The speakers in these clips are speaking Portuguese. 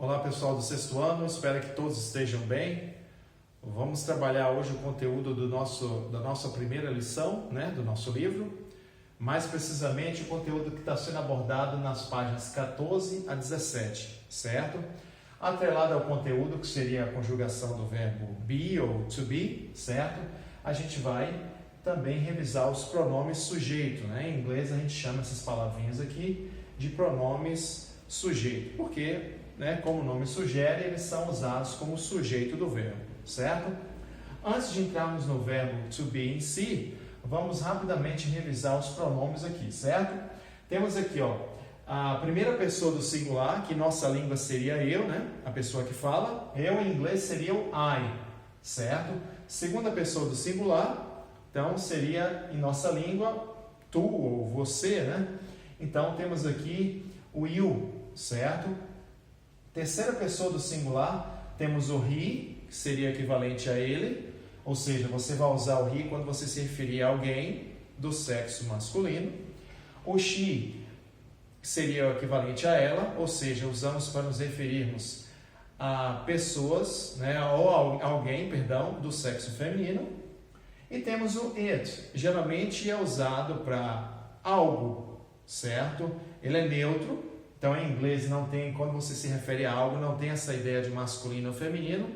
Olá pessoal do sexto ano, espero que todos estejam bem. Vamos trabalhar hoje o conteúdo da nossa primeira lição, do nosso livro. Mais precisamente o conteúdo que está sendo abordado nas páginas 14 a 17, certo? Atrelado ao conteúdo que seria a conjugação do verbo be ou to be, certo? A gente vai também revisar os pronomes sujeito, Em inglês a gente chama essas palavrinhas aqui de pronomes sujeito, porque, como o nome sugere, eles são usados como sujeito do verbo, certo? Antes de entrarmos no verbo to be em si, vamos rapidamente revisar os pronomes aqui, certo? Temos aqui, a primeira pessoa do singular, que em nossa língua seria eu, A pessoa que fala. Eu em inglês seria o I, certo? Segunda pessoa do singular, então seria em nossa língua tu ou você, Então temos aqui o you, certo? Terceira pessoa do singular, temos o he, que seria equivalente a ele, ou seja, você vai usar o he quando você se referir a alguém do sexo masculino. O she, que seria o equivalente a ela, ou seja, usamos para nos referirmos a pessoas, ou alguém, do sexo feminino. E temos o it, geralmente é usado para algo, certo? Ele é neutro. Então, em inglês, não tem, quando você se refere a algo, não tem essa ideia de masculino ou feminino.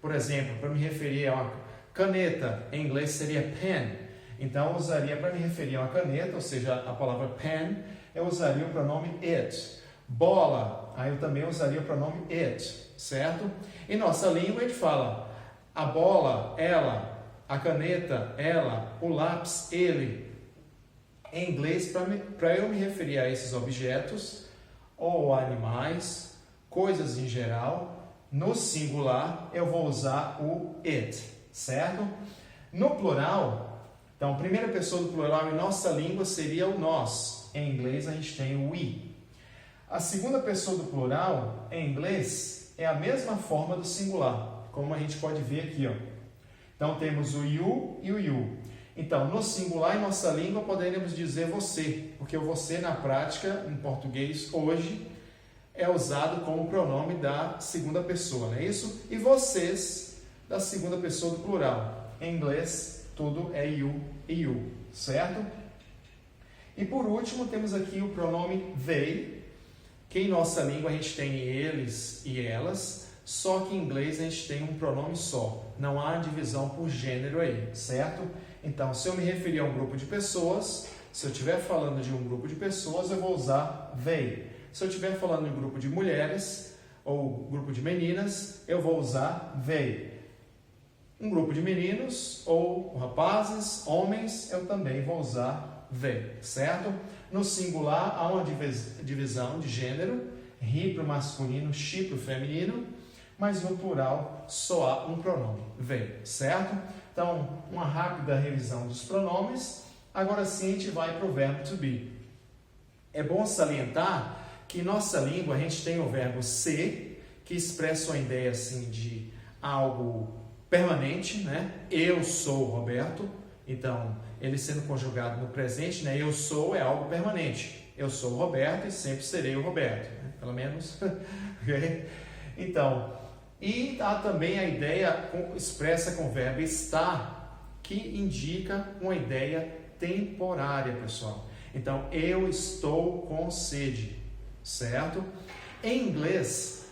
Por exemplo, para me referir a uma caneta, em inglês seria pen. Então, eu usaria para me referir a uma caneta, ou seja, a palavra pen, eu usaria o pronome it. Bola, aí eu também usaria o pronome it, certo? Em nossa língua, a gente fala a bola, ela, a caneta, ela, o lápis, ele. Em inglês, para eu me referir a esses objetos, ou animais, coisas em geral, no singular eu vou usar o it, certo? No plural, então a primeira pessoa do plural em nossa língua seria o nós. Em inglês a gente tem o we. A segunda pessoa do plural, em inglês, é a mesma forma do singular, como a gente pode ver aqui, Então temos o you e o you. Então, no singular, em nossa língua, poderíamos dizer você, porque o você, na prática, em português, hoje, é usado como pronome da segunda pessoa, não é isso? E vocês, da segunda pessoa do plural. Em inglês, tudo é you e you, certo? E por último, temos aqui o pronome they, que em nossa língua a gente tem eles e elas, só que em inglês a gente tem um pronome só. Não há divisão por gênero aí, certo? Então, se eu me referir a um grupo de pessoas, se eu estiver falando de um grupo de pessoas, eu vou usar they. Se eu estiver falando de um grupo de mulheres ou grupo de meninas, eu vou usar they. Um grupo de meninos ou rapazes, homens, eu também vou usar they, certo? No singular, há uma divisão de gênero, he para o masculino, she para o feminino, mas no plural só há um pronome, they, certo? Então, uma rápida revisão dos pronomes. Agora sim, a gente vai para o verbo to be. É bom salientar que em nossa língua a gente tem o verbo ser, que expressa uma ideia assim de algo permanente, Eu sou Roberto. Então, ele sendo conjugado no presente, Eu sou é algo permanente. Eu sou o Roberto e sempre serei o Roberto, Pelo menos. Okay? Então, e há também a ideia expressa com o verbo estar, que indica uma ideia temporária, pessoal. Então, eu estou com sede, certo? Em inglês,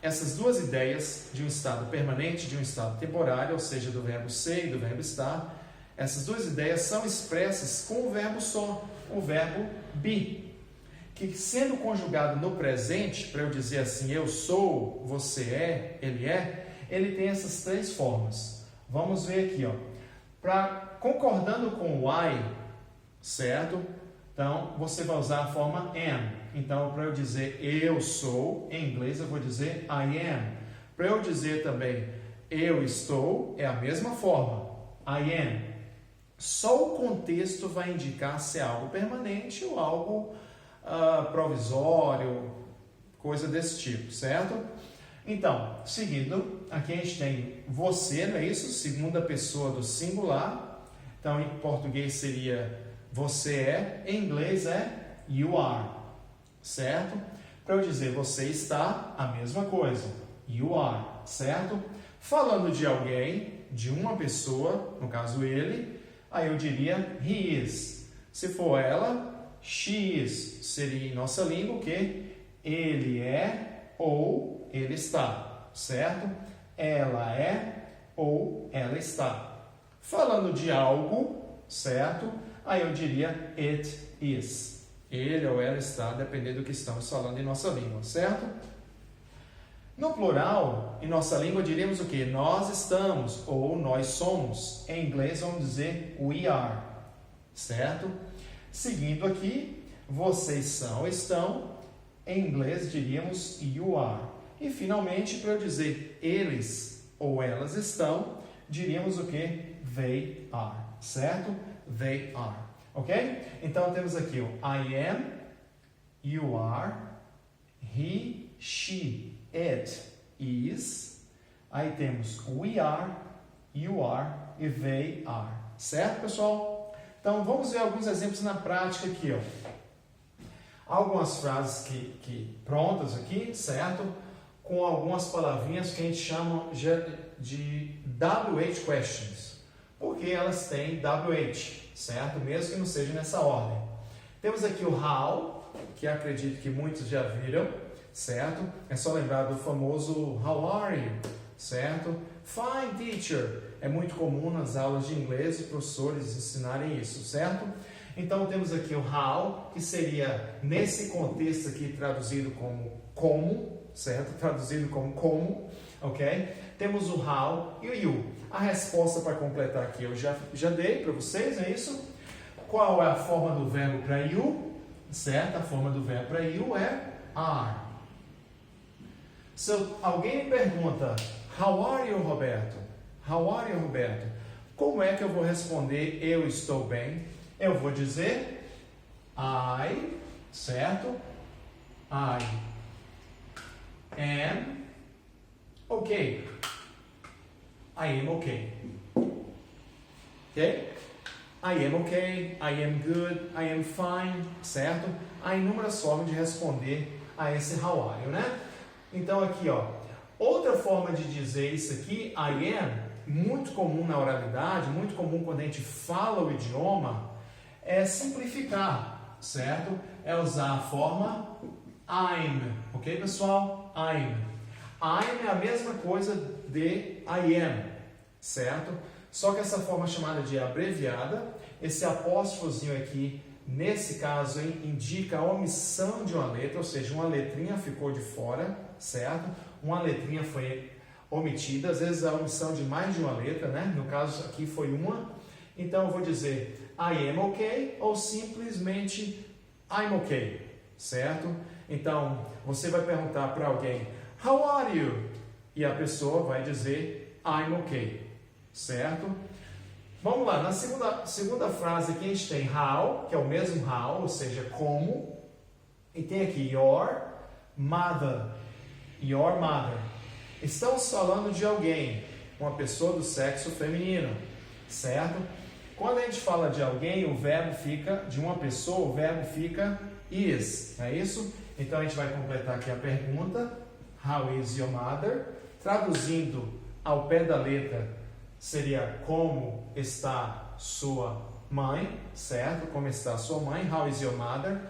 essas duas ideias de um estado permanente e de um estado temporário, ou seja, do verbo ser e do verbo estar, essas duas ideias são expressas com o verbo só, o verbo be, que sendo conjugado no presente, para eu dizer assim, eu sou, você é, ele tem essas três formas. Vamos ver aqui, concordando com o I, certo? Então, você vai usar a forma am. Então, para eu dizer eu sou, em inglês eu vou dizer I am. Para eu dizer também eu estou, é a mesma forma, I am. Só o contexto vai indicar se é algo permanente ou algo provisório, coisa desse tipo, certo? Então, seguindo, aqui a gente tem você, não é isso? Segunda pessoa do singular. Então, em português seria você é, em inglês é you are, certo? Para eu dizer você está, a mesma coisa. You are, certo? Falando de alguém, de uma pessoa, no caso ele, aí eu diria he is. Se for ela, she is. Seria em nossa língua o quê? Ele é ou ele está, certo? Ela é ou ela está. Falando de algo, certo? Aí eu diria it is. Ele ou ela está, dependendo do que estamos falando em nossa língua, certo? No plural, em nossa língua diríamos o quê? Nós estamos ou nós somos. Em inglês vamos dizer we are, certo? Seguindo aqui, vocês são, estão. Em inglês diríamos you are. E finalmente, para eu dizer eles ou elas estão, diríamos o quê? They are, certo? They are, ok? Então temos aqui o I am, you are, he, she, it is. Aí temos we are, you are e they are, certo, pessoal? Então vamos ver alguns exemplos na prática aqui, ó. Algumas frases que prontas aqui, certo? Com algumas palavrinhas que a gente chama de WH questions, porque elas têm WH, certo? Mesmo que não seja nessa ordem. Temos aqui o how, que acredito que muitos já viram, certo? É só lembrar do famoso how are you, certo? Fine, teacher. É muito comum nas aulas de inglês os professores ensinarem isso, certo? Então temos aqui o how, que seria nesse contexto aqui traduzido como, certo? Traduzido como, ok? Temos o how e o you. A resposta para completar aqui eu já dei para vocês, é isso? Qual é a forma do verbo para you? Certo? A forma do verbo para you é are. Se alguém me pergunta, how are you, Roberto? How are you, Roberto? Como é que eu vou responder eu estou bem? Eu vou dizer I, certo? I am okay. I am okay. Ok? I am okay, I am good, I am fine, certo? Há inúmeras formas de responder a esse how are you, né? Então aqui, ó, outra forma de dizer isso aqui, I am, muito comum na oralidade, muito comum quando a gente fala o idioma, é simplificar, certo? É usar a forma I'm, ok, pessoal? I'm. I'm é a mesma coisa de I am, certo? Só que essa forma chamada de abreviada, esse apóstrofozinho aqui, nesse caso, indica a omissão de uma letra, ou seja, uma letrinha ficou de fora, certo? Uma letrinha foi omitida, às vezes a omissão de mais de uma letra, né? No caso aqui foi uma. Então eu vou dizer I am okay ou simplesmente I'm okay, certo? Então você vai perguntar para alguém How are you? E a pessoa vai dizer I'm okay, certo? Vamos lá, na segunda frase aqui a gente tem how, que é o mesmo how, ou seja, como. E tem aqui your mother. Your mother. Estamos falando de alguém, uma pessoa do sexo feminino, certo? Quando a gente fala de alguém, o verbo fica, de uma pessoa, o verbo fica is, não é isso? Então a gente vai completar aqui a pergunta, how is your mother? Traduzindo ao pé da letra, seria como está sua mãe, certo? Como está sua mãe? How is your mother?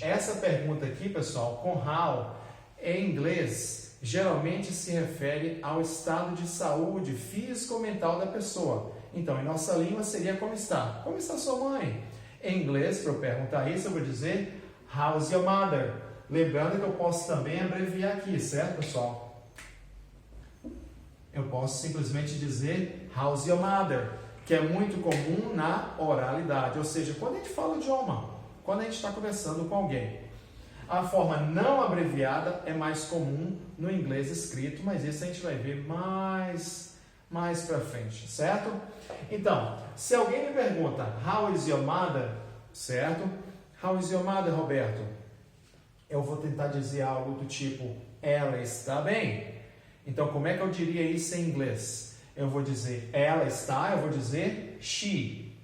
Essa pergunta aqui, pessoal, com how, em inglês, geralmente se refere ao estado de saúde físico ou mental da pessoa. Então, em nossa língua seria como está? Como está sua mãe? Em inglês, para eu perguntar isso, eu vou dizer how's your mother? Lembrando que eu posso também abreviar aqui, certo, pessoal? Eu posso simplesmente dizer how's your mother, que é muito comum na oralidade, ou seja, quando a gente fala o idioma, quando a gente está conversando com alguém. A forma não abreviada é mais comum no inglês escrito, mas isso a gente vai ver mais para frente, certo? Então, se alguém me pergunta how is your mother, certo? How is your mother, Roberto? Eu vou tentar dizer algo do tipo ela está bem. Então, como é que eu diria isso em inglês? Eu vou dizer ela está, eu vou dizer she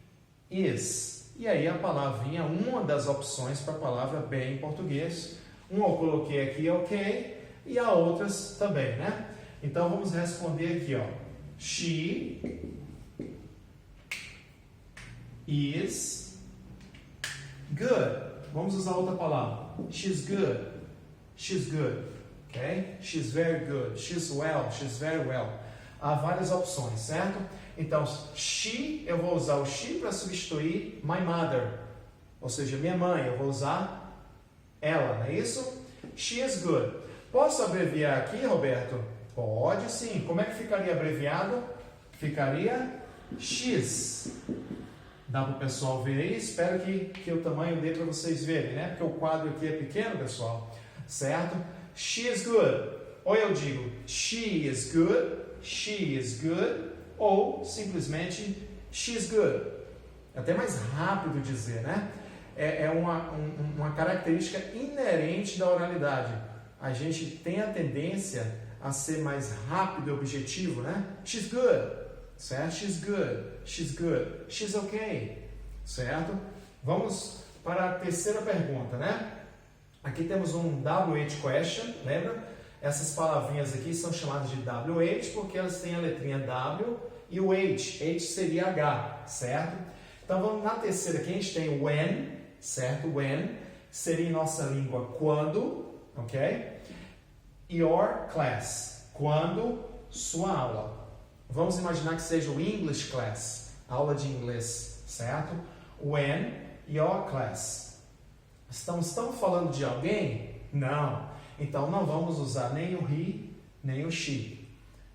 is. E aí a palavrinha, uma das opções para a palavra bem em português, Uma eu coloquei aqui ok e a outras também, né? Então vamos responder aqui, ó. She is good. Vamos usar outra palavra. She's good. She's good. Ok? She's very good. She's well. She's very well. Há várias opções, certo? Então, she, eu vou usar o she para substituir my mother. Ou seja, minha mãe. Eu vou usar ela, não é isso? She is good. Posso abreviar aqui, Roberto? Pode sim. Como é que ficaria abreviado? Ficaria X. Dá para o pessoal ver aí? Espero que o tamanho dê para vocês verem, né? Porque o quadro aqui é pequeno, pessoal. Certo? She is good. Ou eu digo she is good, she is good, ou simplesmente she's good. É até mais rápido dizer, né? É uma característica inerente da oralidade. A gente tem a tendência a ser mais rápido e objetivo, né? She's good, certo? She's good, she's good, she's okay, certo? Vamos para a terceira pergunta, né? Aqui temos um WH question, lembra? Essas palavrinhas aqui são chamadas de WH porque elas têm a letrinha W e o H. H seria H, certo? Então vamos na terceira aqui, a gente tem when, certo? When seria em nossa língua quando, ok? Your class, quando sua aula. Vamos imaginar que seja o English class, aula de inglês, certo? When your class. Estamos falando de alguém? Não. Então não vamos usar nem o he, nem o she.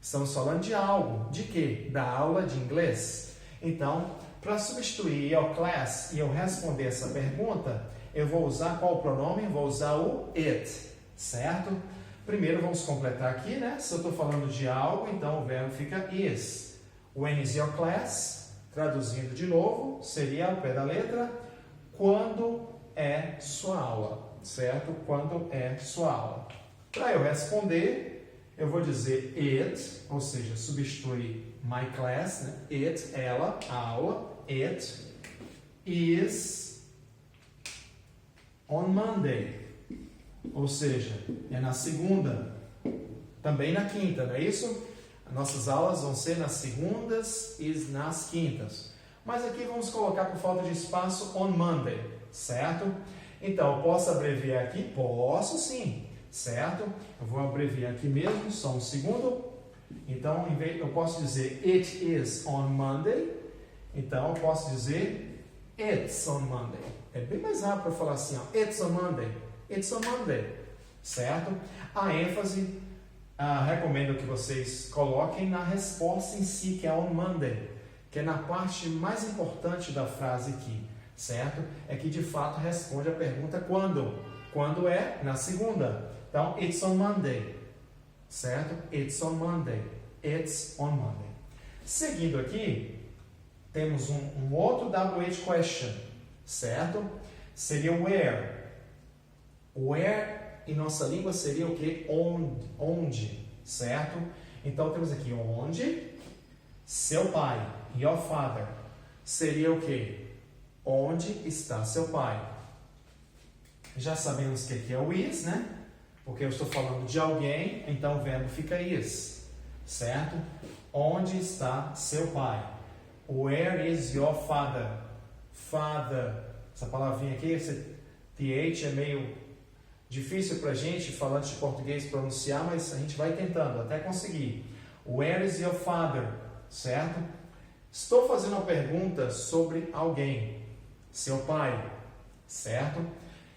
Estamos falando de algo. De quê? Da aula de inglês. Então, para substituir your class e eu responder essa pergunta, eu vou usar qual pronome? Vou usar o it, certo? Primeiro vamos completar aqui, né? Se eu estou falando de algo, então o verbo fica is. When is your class? Traduzindo de novo, seria ao pé da letra, quando é sua aula, certo? Quando é sua aula. Para eu responder, eu vou dizer it, ou seja, substituir my class, né? It, ela, a aula, it is on Monday. Ou seja, é na segunda, também na quinta, não é isso? Nossas aulas vão ser nas segundas e nas quintas. Mas aqui vamos colocar por falta de espaço on Monday, certo? Então, eu posso abreviar aqui? Posso sim, certo? Eu vou abreviar aqui mesmo, só um segundo. Então, eu posso dizer it is on Monday. Então, eu posso dizer it's on Monday. É bem mais rápido para falar assim, ó, it's on Monday. It's on Monday, certo? A ênfase, recomendo que vocês coloquem na resposta em si, que é on Monday, que é na parte mais importante da frase aqui, certo? É que de fato responde a pergunta quando. Quando é? Na segunda. Então, it's on Monday, certo? It's on Monday. It's on Monday. Seguindo aqui, temos um outro WH question, certo? Seria where. Where em nossa língua seria o que? Onde, certo? Então temos aqui onde seu pai, your father, seria o que? Onde está seu pai? Já sabemos que aqui é o is, né? Porque eu estou falando de alguém, então o verbo fica is, certo? Onde está seu pai? Where is your father? Father. Essa palavrinha aqui, esse th é meio difícil para a gente, falando de português, pronunciar, mas a gente vai tentando até conseguir. Where is your father? Certo? Estou fazendo uma pergunta sobre alguém. Seu pai. Certo?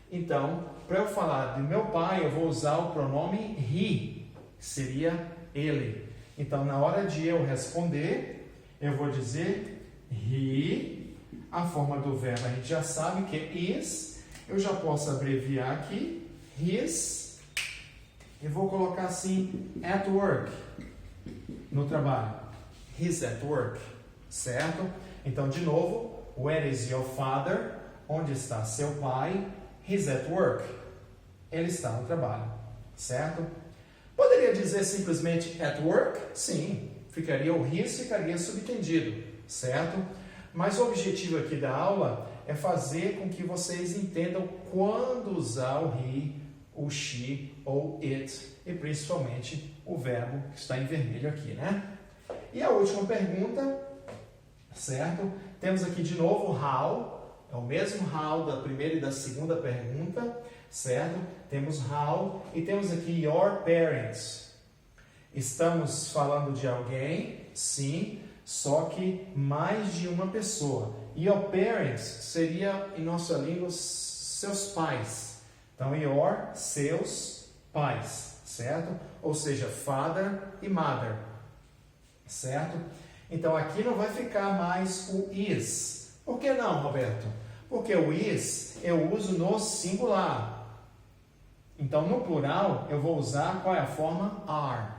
Então, para eu falar do meu pai, eu vou usar o pronome he, que seria ele. Então, na hora de eu responder, eu vou dizer he. A forma do verbo a gente já sabe que é is. Eu já posso abreviar aqui. His, eu vou colocar assim, at work, no trabalho. He's at work, certo? Então, de novo, where is your father? Onde está seu pai? He's at work. Ele está no trabalho, certo? Poderia dizer simplesmente at work? Sim, ficaria o his, ficaria subentendido, certo? Mas o objetivo aqui da aula é fazer com que vocês entendam quando usar o he, o she ou it, e principalmente o verbo que está em vermelho aqui, né? E a última pergunta, certo? Temos aqui de novo how, é o mesmo how da primeira e da segunda pergunta, certo? Temos how e temos aqui your parents. Estamos falando de alguém, sim, só que mais de uma pessoa. Your parents seria, em nossa língua, seus pais. Então, your, seus pais, certo? Ou seja, father e mother, certo? Então, aqui não vai ficar mais o is. Por que não, Roberto? Porque o is eu uso no singular. Então, no plural, eu vou usar qual é a forma? Are,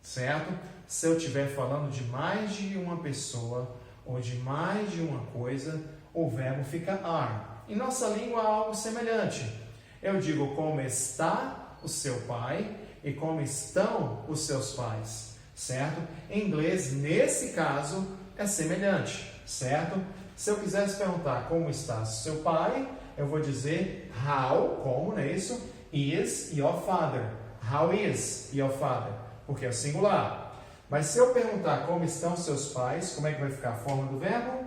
certo? Se eu estiver falando de mais de uma pessoa ou de mais de uma coisa, o verbo fica are. Em nossa língua há algo semelhante. Eu digo como está o seu pai e como estão os seus pais, certo? Em inglês, nesse caso, é semelhante, certo? Se eu quisesse perguntar como está seu pai, eu vou dizer how, como, não é isso? Is your father. How is your father? Porque é singular. Mas se eu perguntar como estão seus pais, como é que vai ficar a forma do verbo?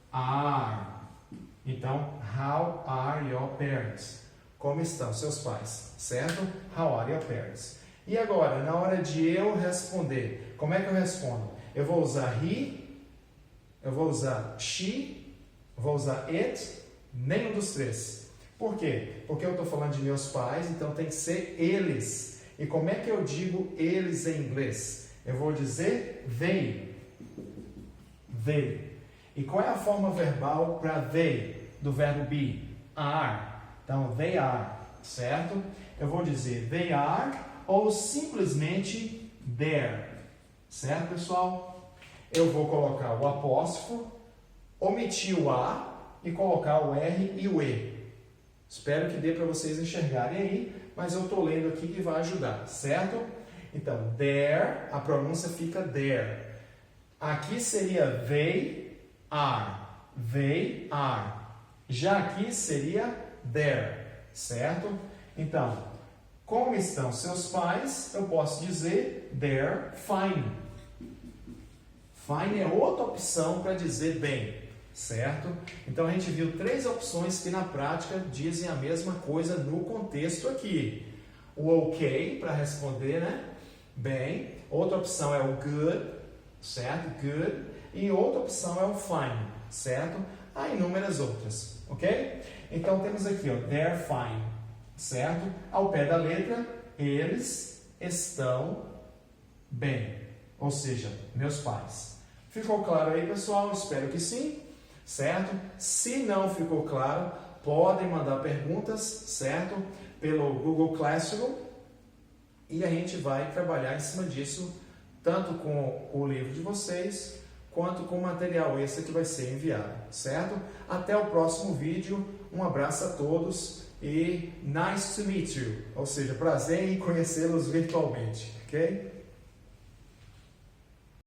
Are. Então, how are your parents? Como estão seus pais, certo? How are your parents? E agora, na hora de eu responder, como é que eu respondo? Eu vou usar he, eu vou usar she, eu vou usar it, nenhum dos três. Por quê? Porque eu estou falando de meus pais, então tem que ser eles. E como é que eu digo eles em inglês? Eu vou dizer they. They. E qual é a forma verbal para they, do verbo be? Are. Então, they are, certo? Eu vou dizer they are ou simplesmente there. Certo, pessoal? Eu vou colocar o apóstrofo, omitir o a e colocar o r e o e. Espero que dê para vocês enxergarem aí, mas eu estou lendo aqui que vai ajudar, certo? Então, there, a pronúncia fica there. Aqui seria they are. They are. Já aqui seria there, certo? Então, como estão seus pais? Eu posso dizer they're fine. Fine é outra opção para dizer bem, certo? Então, a gente viu três opções que na prática dizem a mesma coisa no contexto aqui. O ok, para responder, né? Bem. Outra opção é o good, certo? Good. E outra opção é o fine, certo? Há inúmeras outras, ok? Então, temos aqui, ó, they're fine, certo? Ao pé da letra, eles estão bem. Ou seja, meus pais. Ficou claro aí, pessoal? Espero que sim, certo? Se não ficou claro, podem mandar perguntas, certo? Pelo Google Classroom. E a gente vai trabalhar em cima disso, tanto com o livro de vocês, quanto com o material extra que vai ser enviado, certo? Até o próximo vídeo, um abraço a todos e nice to meet you, ou seja, prazer em conhecê-los virtualmente, ok?